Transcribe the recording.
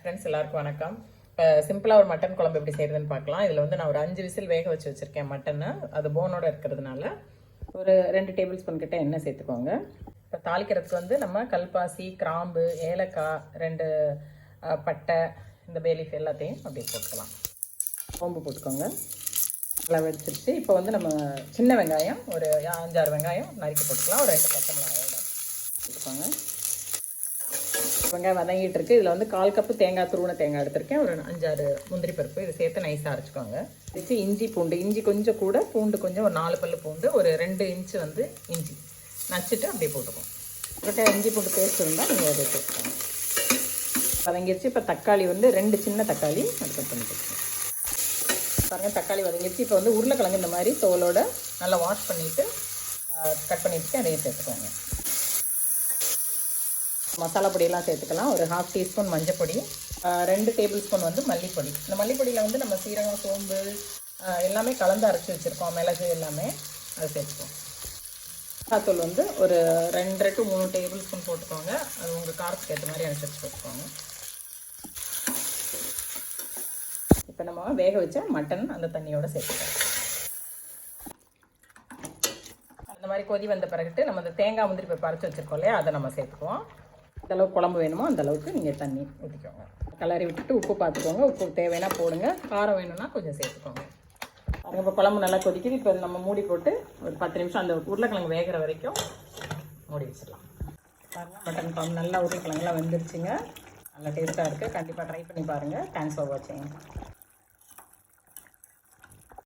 Friends எல்லாருக்கும் வணக்கம். இப்போ சிம்பிளாக ஒரு மட்டன் குழம்பு எப்படி செய்யறதுன்னு பார்க்கலாம். இதில் வந்து நான் ஒரு 5 விசில் வேக வச்சு வச்சுருக்கேன் மட்டனை. அது போனோட இருக்கிறதுனால ஒரு 2 டேபிள் ஸ்பூன் கிட்ட எண்ணெய் சேர்த்துக்கோங்க. இப்போ தாளிக்கிறதுக்கு வந்து நம்ம கல்பாசி, கிராம்பு, ஏலக்காய், 2 பட்டை, இந்த பேலீஃப் எல்லாத்தையும் அப்படியே போட்டுக்கலாம். சோம்பு போட்டுக்கோங்க. நல்லா வெடிச்சிருச்சு. இப்போ வந்து நம்ம சின்ன வெங்காயம் ஒரு 5-6 வெங்காயம் நறுக்கி போட்டுக்கலாம். ஒரு 2 பச்சை மிளகாயோட போட்டுக்கோங்க. வெங்காயம் வதங்கிட்டு இருக்கு. இதில் வந்து 1/4 கப்பு துருவின தேங்காய் எடுத்திருக்கேன். ஒரு 5-6 முந்திரி பருப்பு இதை சேர்த்து நைஸாக அரைச்சிக்கோங்க. வச்சு இஞ்சி பூண்டு, இஞ்சி கொஞ்சம் கூட, பூண்டு கொஞ்சம், ஒரு 4 பல்லு பூண்டு, ஒரு 2 இன்ச்சு வந்து இஞ்சி நச்சுட்டு அப்படியே போட்டுக்கோங்க. கிட்ட இஞ்சி பூண்டு பேஸ்ட் இருந்தால் நீங்கள் அதை சேர்த்துக்கோங்க. வதங்கிடுச்சு. இப்போ தக்காளி வந்து 2 சின்ன தக்காளி அது கட் பண்ணி போட்டுக்கோங்க. பாருங்கள், தக்காளி வதங்கிடுச்சு. இப்போ வந்து உருளைக்கிழங்கு இந்த மாதிரி தோலோட நல்லா வாஷ் பண்ணிவிட்டு கட் பண்ணிவிட்டு அதையும் சேர்த்துக்கோங்க. மசாலா பொடியெல்லாம் சேர்த்துக்கலாம். ஒரு 1/2 டீஸ்பூன் மஞ்சள் பொடி, 2 டேபிள் ஸ்பூன் வந்து மல்லிப்பொடி. இந்த மல்லிப்பொடியில் வந்து நம்ம சீரகம், சோம்பு எல்லாமே கலந்து அரைச்சி வச்சுருக்கோம். மிளகு எல்லாமே அதை சேர்த்துக்கோம். மிளகாத்தூள் வந்து ஒரு 2 to 3 டேபிள் ஸ்பூன் போட்டுக்கோங்க. அது உங்கள் காரத்துக்கு ஏற்ற மாதிரி அனுசரித்து போட்டுக்கோங்க. இப்போ நம்ம வேக வச்ச மட்டன் அந்த தண்ணியோடு சேர்த்துக்கோங்க. அந்த மாதிரி கொதி வந்த பிறகு நம்ம அந்த தேங்காய் முந்திரி பருப்பு அரைச்சி வச்சுருக்கோம் இல்லையா, அதை நம்ம சேர்த்துக்குவோம். எந்தளவுக்கு குழம்பு வேணுமோ அந்தளவுக்கு நீங்கள் தண்ணி ஊற்றிக்கோங்க. கிளறி விட்டுட்டு உப்பு பார்த்துக்கோங்க. உப்பு தேவைன்னா போடுங்க. காரம் வேணும்னா கொஞ்சம் சேர்த்துக்கோங்க. அதுக்கு இப்போ குழம்பு நல்லா கொதிக்குது. இப்போ நம்ம மூடி போட்டு ஒரு 10 நிமிஷம் அந்த உருளைக்கிழங்கு வேகிற வரைக்கும் மூடி வச்சிடலாம். பாருங்கள், மட்டன் குழம்பு நல்லா உருளைக்கிழங்குலாம் வெந்துருச்சுங்க. நல்லா டேஸ்ட்டாக இருக்குது. கண்டிப்பாக ட்ரை பண்ணி பாருங்கள். தேங்க்ஸ் ஃபார் வாட்சிங்.